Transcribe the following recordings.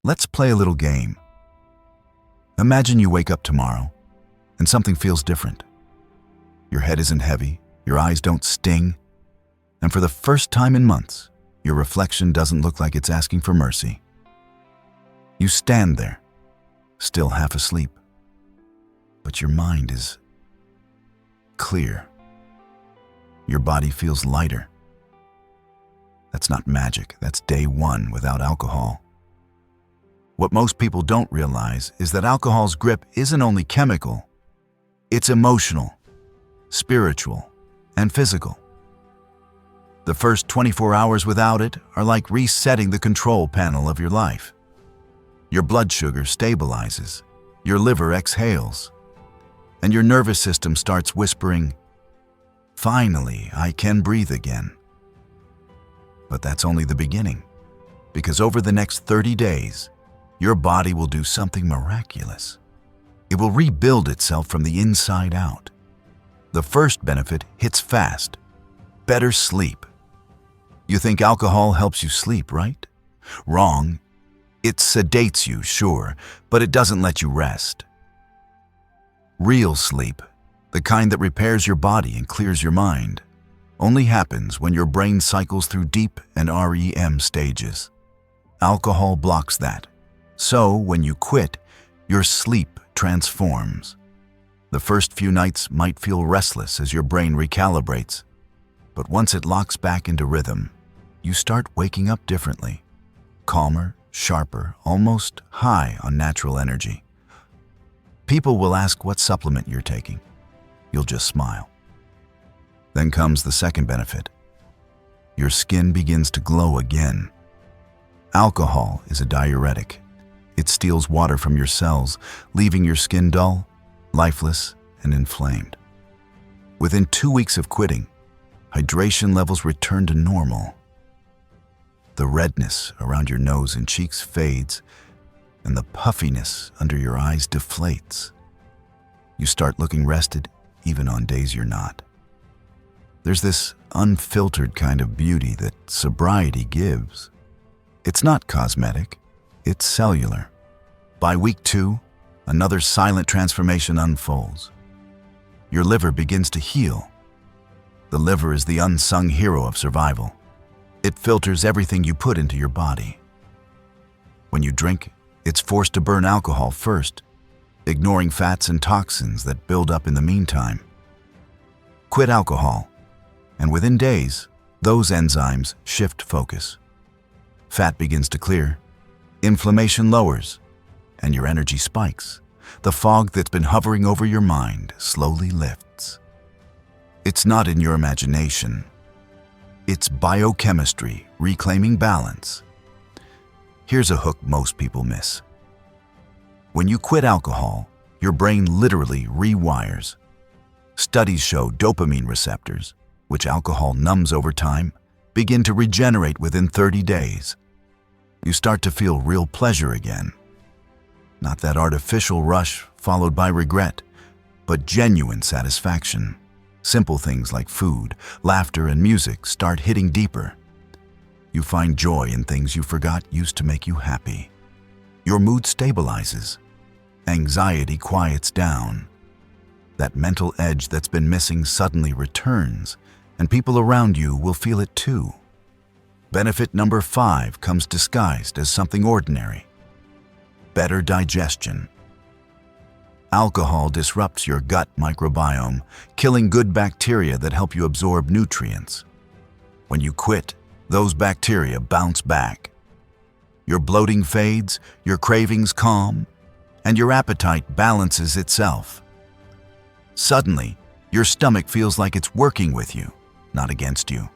Let's play a little game. Imagine you wake up tomorrow and something feels different. Your head isn't heavy, your eyes don't sting, and for the first time in months, your reflection doesn't look like it's asking for mercy. You stand there, still half asleep, but your mind is clear. Your body feels lighter. That's not magic, that's day one without alcohol. What most people don't realize is that alcohol's grip isn't only chemical, it's emotional, spiritual, and physical. The first 24 hours without it are like resetting the control panel of your life. Your blood sugar stabilizes, your liver exhales, and your nervous system starts whispering, "Finally, I can breathe again." But that's only the beginning, because over the next 30 days, your body will do something miraculous. It will rebuild itself from the inside out. The first benefit hits fast: better sleep. You think alcohol helps you sleep, right? Wrong. It sedates you, sure, but it doesn't let you rest. Real sleep, the kind that repairs your body and clears your mind, only happens when your brain cycles through deep and REM stages. Alcohol blocks that. So, when you quit, your sleep transforms. The first few nights might feel restless as your brain recalibrates, but once it locks back into rhythm, you start waking up differently, calmer, sharper, almost high on natural energy. People will ask what supplement you're taking. You'll just smile. Then comes the second benefit. Your skin begins to glow again. Alcohol is a diuretic. It steals water from your cells, leaving your skin dull, lifeless, and inflamed. Within 2 weeks of quitting, hydration levels return to normal. The redness around your nose and cheeks fades, and the puffiness under your eyes deflates. You start looking rested even on days you're not. There's this unfiltered kind of beauty that sobriety gives. It's not cosmetic, it's cellular. By week 2, another silent transformation unfolds. Your liver begins to heal. The liver is the unsung hero of survival. It filters everything you put into your body. When you drink, it's forced to burn alcohol first, ignoring fats and toxins that build up in the meantime. Quit alcohol, and within days, those enzymes shift focus. Fat begins to clear, inflammation lowers, and your energy spikes. The fog that's been hovering over your mind slowly lifts. It's not in your imagination. It's biochemistry reclaiming balance. Here's a hook most people miss. When you quit alcohol, your brain literally rewires. Studies show dopamine receptors, which alcohol numbs over time, begin to regenerate within 30 days. You start to feel real pleasure again. Not that artificial rush followed by regret, but genuine satisfaction. Simple things like food, laughter, and music start hitting deeper. You find joy in things you forgot used to make you happy. Your mood stabilizes. Anxiety quiets down. That mental edge that's been missing suddenly returns, and people around you will feel it too. Benefit number 5 comes disguised as something ordinary. Better digestion. Alcohol disrupts your gut microbiome, killing good bacteria that help you absorb nutrients. When you quit, those bacteria bounce back. Your bloating fades, your cravings calm, and your appetite balances itself. Suddenly, your stomach feels like it's working with you, not against you.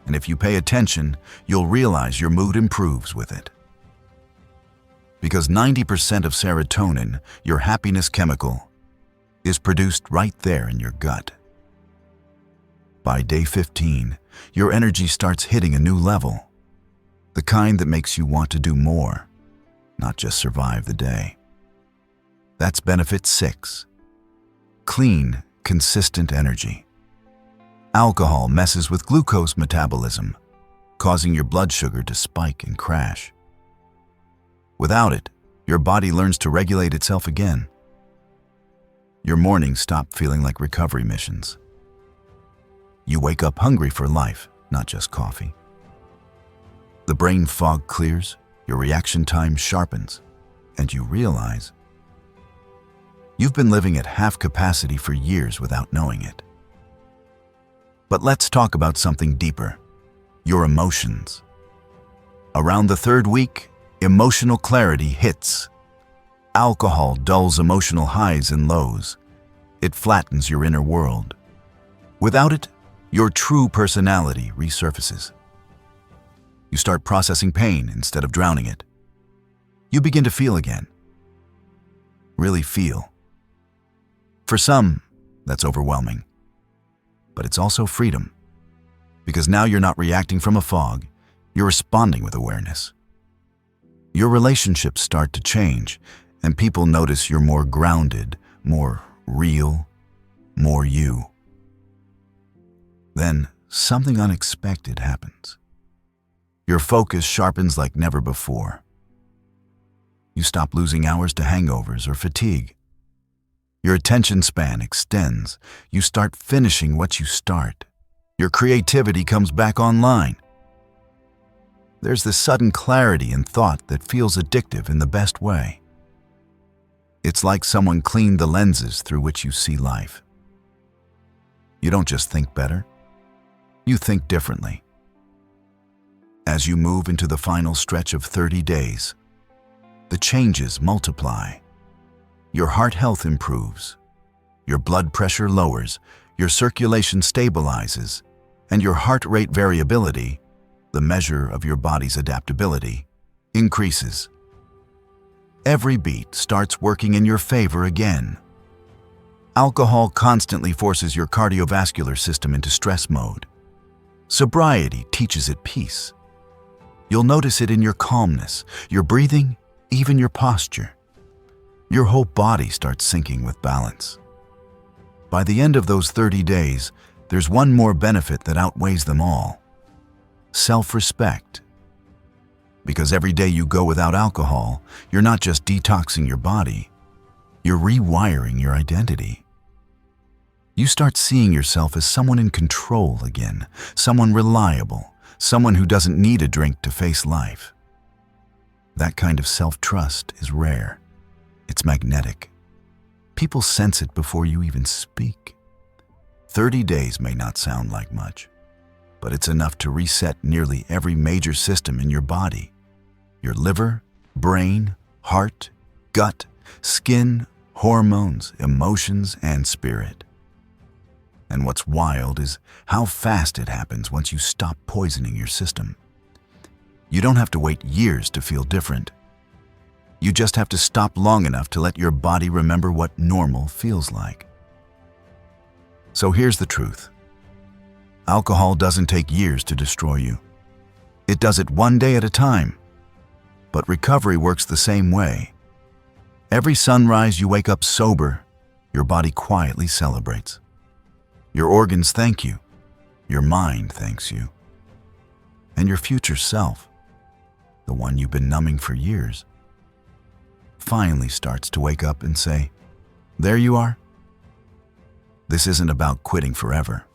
And if you pay attention, you'll realize your mood improves with it. Because 90% of serotonin, your happiness chemical, is produced right there in your gut. By day 15, your energy starts hitting a new level, the kind that makes you want to do more, not just survive the day. That's benefit 6. Clean, consistent energy. Alcohol messes with glucose metabolism, causing your blood sugar to spike and crash. Without it, your body learns to regulate itself again. Your mornings stop feeling like recovery missions. You wake up hungry for life, not just coffee. The brain fog clears, your reaction time sharpens, and you realize you've been living at half capacity for years without knowing it. But let's talk about something deeper: your emotions. Around the third week, emotional clarity hits. Alcohol dulls emotional highs and lows. It flattens your inner world. Without it, your true personality resurfaces. You start processing pain instead of drowning it. You begin to feel again. Really feel. For some, that's overwhelming. But it's also freedom. Because now you're not reacting from a fog, you're responding with awareness. Your relationships start to change, and people notice you're more grounded, more real, more you. Then something unexpected happens. Your focus sharpens like never before. You stop losing hours to hangovers or fatigue. Your attention span extends. You start finishing what you start. Your creativity comes back online. There's this sudden clarity in thought that feels addictive in the best way. It's like someone cleaned the lenses through which you see life. You don't just think better, you think differently. As you move into the final stretch of 30 days, the changes multiply. Your heart health improves, your blood pressure lowers, your circulation stabilizes, and your heart rate variability, the measure of your body's adaptability, increases. Every beat starts working in your favor again. Alcohol constantly forces your cardiovascular system into stress mode. Sobriety teaches it peace. You'll notice it in your calmness, your breathing, even your posture. Your whole body starts syncing with balance. By the end of those 30 days, there's one more benefit that outweighs them all: self-respect. Because every day you go without alcohol, you're not just detoxing your body, you're rewiring your identity. You start seeing yourself as someone in control again, someone reliable, someone who doesn't need a drink to face life. That kind of self-trust is rare. It's magnetic. People sense it before you even speak. 30 days may not sound like much, but it's enough to reset nearly every major system in your body: your liver, brain, heart, gut, skin, hormones, emotions, and spirit. And what's wild is how fast it happens once you stop poisoning your system. You don't have to wait years to feel different. You just have to stop long enough to let your body remember what normal feels like. So here's the truth. Alcohol doesn't take years to destroy you. It does it one day at a time. But recovery works the same way. Every sunrise you wake up sober, your body quietly celebrates. Your organs thank you. Your mind thanks you. And your future self, the one you've been numbing for years, finally starts to wake up and say, "There you are." This isn't about quitting forever.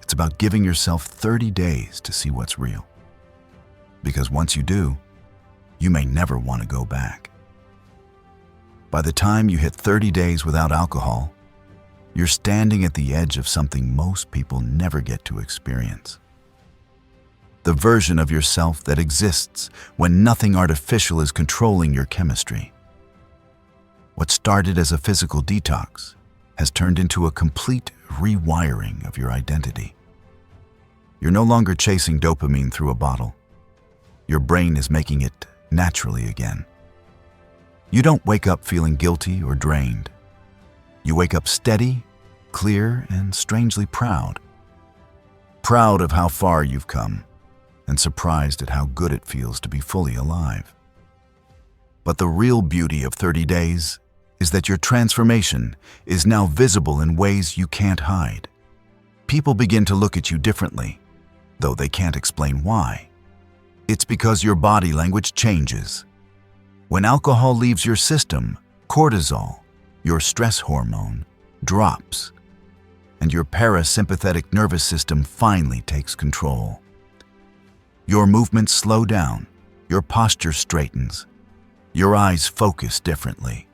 It's about giving yourself 30 days to see what's real. Because once you do, you may never want to go back. By the time you hit 30 days without alcohol, you're standing at the edge of something most people never get to experience. The version of yourself that exists when nothing artificial is controlling your chemistry. What started as a physical detox has turned into a complete rewiring of your identity. You're no longer chasing dopamine through a bottle. Your brain is making it naturally again. You don't wake up feeling guilty or drained. You wake up steady, clear, and strangely proud. Proud of how far you've come, and surprised at how good it feels to be fully alive. But the real beauty of 30 days is that your transformation is now visible in ways you can't hide. People begin to look at you differently, though they can't explain why. It's because your body language changes. When alcohol leaves your system, cortisol, your stress hormone, drops, and your parasympathetic nervous system finally takes control. Your movements slow down, your posture straightens, your eyes focus differently.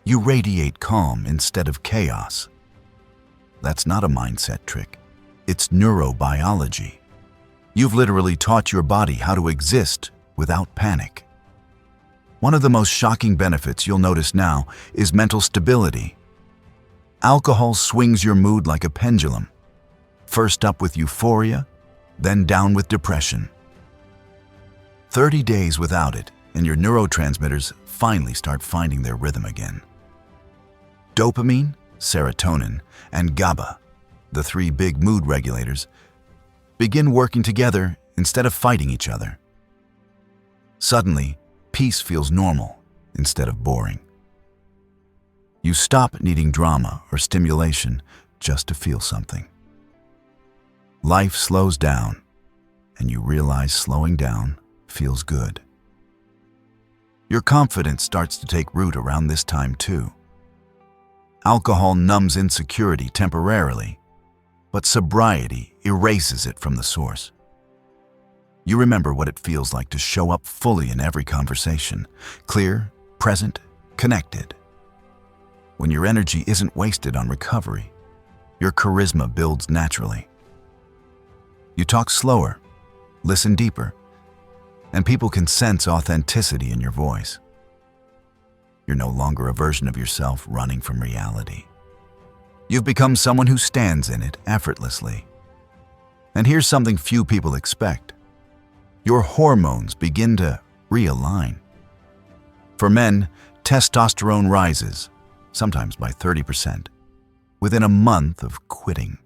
You radiate calm instead of chaos. That's not a mindset trick. It's neurobiology. You've literally taught your body how to exist without panic. One of the most shocking benefits you'll notice now is mental stability. Alcohol swings your mood like a pendulum, first up with euphoria, then down with depression. 30 days without it, and your neurotransmitters finally start finding their rhythm again. Dopamine, serotonin, and GABA, the three big mood regulators, begin working together instead of fighting each other. Suddenly, peace feels normal instead of boring. You stop needing drama or stimulation just to feel something. Life slows down, and you realize slowing down feels good. Your confidence starts to take root around this time too. Alcohol numbs insecurity temporarily, but sobriety erases it from the source. You remember what it feels like to show up fully in every conversation, clear, present, connected. When your energy isn't wasted on recovery, your charisma builds naturally. You talk slower, listen deeper, and people can sense authenticity in your voice. You're no longer a version of yourself running from reality. You've become someone who stands in it effortlessly. And here's something few people expect. Your hormones begin to realign. For men, testosterone rises, sometimes by 30%, within a month of quitting.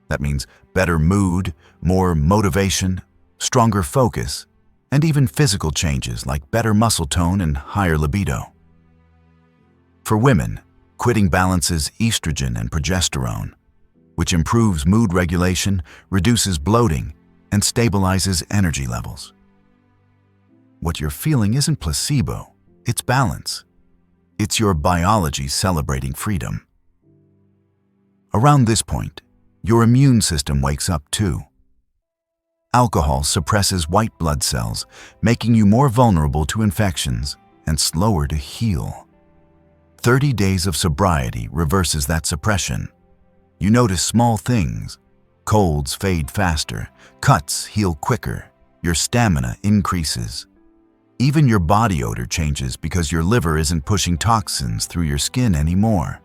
That means better mood, more motivation, stronger focus, and even physical changes like better muscle tone and higher libido. For women, quitting balances estrogen and progesterone, which improves mood regulation, reduces bloating, and stabilizes energy levels. What you're feeling isn't placebo, it's balance. It's your biology celebrating freedom. Around this point, your immune system wakes up too. Alcohol suppresses white blood cells, making you more vulnerable to infections and slower to heal. 30 days of sobriety reverses that suppression. You notice small things. Colds fade faster, cuts heal quicker, your stamina increases. Even your body odor changes because your liver isn't pushing toxins through your skin anymore.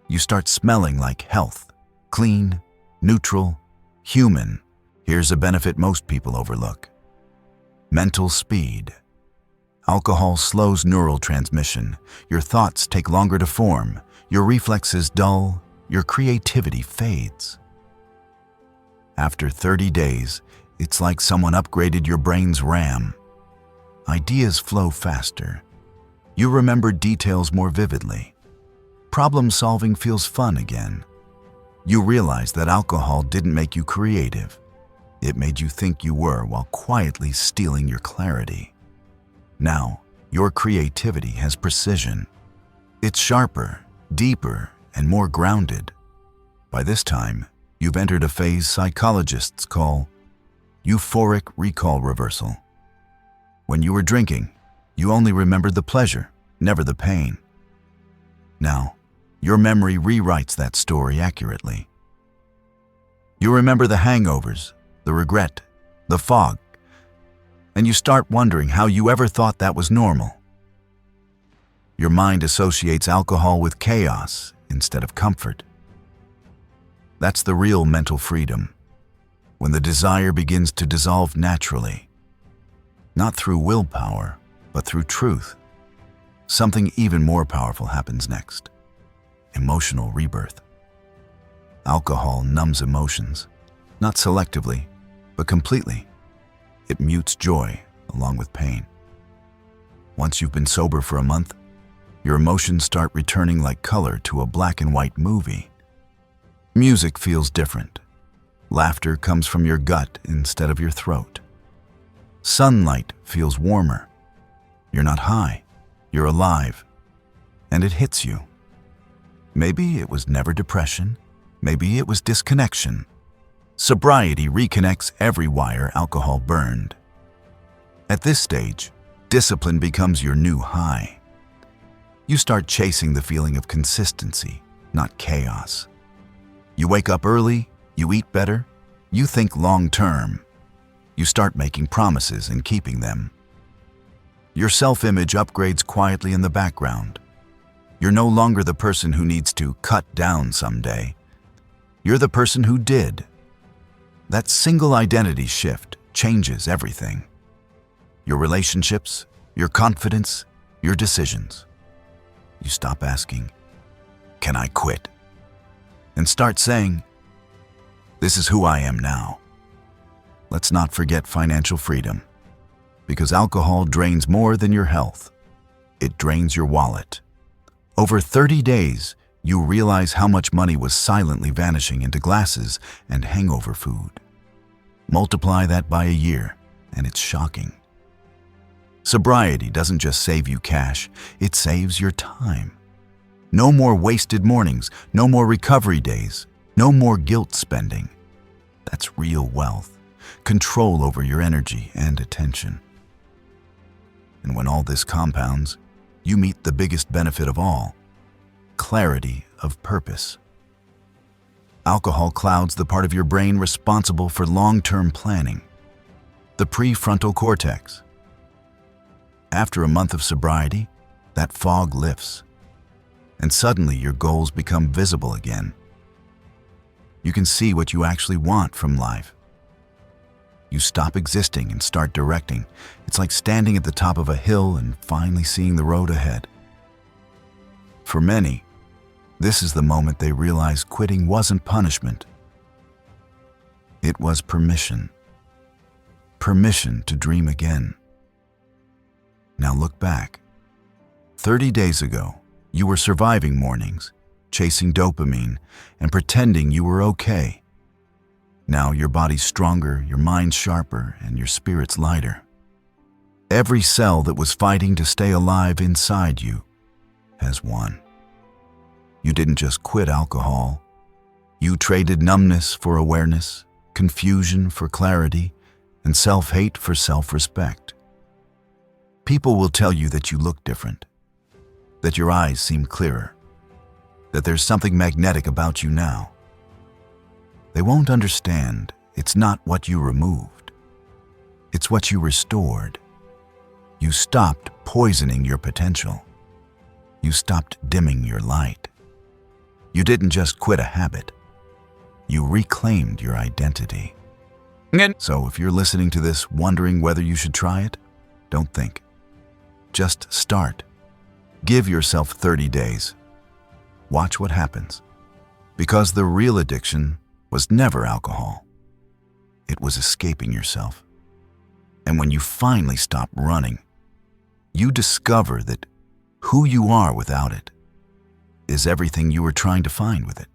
You start smelling like health, clean, neutral, human. Here's a benefit most people overlook. Mental speed. Alcohol slows neural transmission. Your thoughts take longer to form, your reflexes dull, your creativity fades. After 30 days, it's like someone upgraded your brain's RAM. Ideas flow faster. You remember details more vividly. Problem solving feels fun again. You realize that alcohol didn't make you creative. It made you think you were while quietly stealing your clarity. Now, your creativity has precision. It's sharper, deeper, and more grounded. By this time, you've entered a phase psychologists call euphoric recall reversal. When you were drinking, you only remembered the pleasure, never the pain. Now, your memory rewrites that story accurately. You remember the hangovers, the regret, the fog, and you start wondering how you ever thought that was normal. Your mind associates alcohol with chaos instead of comfort. That's the real mental freedom, when the desire begins to dissolve naturally, not through willpower, but through truth. Something even more powerful happens next. Emotional rebirth. Alcohol numbs emotions, not selectively, but completely. It mutes joy along with pain. Once you've been sober for a month, your emotions start returning like color to a black and white movie. Music feels different. Laughter comes from your gut instead of your throat. Sunlight feels warmer. You're not high. You're alive. And it hits you. Maybe it was never depression. Maybe it was disconnection. Sobriety reconnects every wire alcohol burned. At this stage, discipline becomes your new high. You start chasing the feeling of consistency, not chaos. You wake up early, you eat better, you think long-term. You start making promises and keeping them. Your self-image upgrades quietly in the background. You're no longer the person who needs to cut down someday. You're the person who did. That single identity shift changes everything. Your relationships, your confidence, your decisions. You stop asking, "Can I quit?" and start saying, "This is who I am now." Let's not forget financial freedom, because alcohol drains more than your health. It drains your wallet. Over 30 days, you realize how much money was silently vanishing into glasses and hangover food. Multiply that by a year, and it's shocking. Sobriety doesn't just save you cash, it saves your time. No more wasted mornings, no more recovery days, no more guilt spending. That's real wealth, control over your energy and attention. And when all this compounds, you meet the biggest benefit of all: clarity of purpose. Alcohol clouds the part of your brain responsible for long-term planning, the prefrontal cortex. After a month of sobriety, that fog lifts, and suddenly your goals become visible again. You can see what you actually want from life. You stop existing and start directing. It's like standing at the top of a hill and finally seeing the road ahead. For many, this is the moment they realize quitting wasn't punishment. It was permission. Permission to dream again. Now look back. 30 days ago, you were surviving mornings, chasing dopamine, and pretending you were okay. Now your body's stronger, your mind's sharper, and your spirit's lighter. Every cell that was fighting to stay alive inside you has won. You didn't just quit alcohol. You traded numbness for awareness, confusion for clarity, and self-hate for self-respect. People will tell you that you look different, that your eyes seem clearer, that there's something magnetic about you now. They won't understand it's not what you removed. It's what you restored. You stopped poisoning your potential. You stopped dimming your light. You didn't just quit a habit. You reclaimed your identity. So if you're listening to this wondering whether you should try it, don't think. Just start. Give yourself 30 days. Watch what happens. Because the real addiction was never alcohol. It was escaping yourself. And when you finally stop running, you discover that who you are without it is everything you were trying to find with it.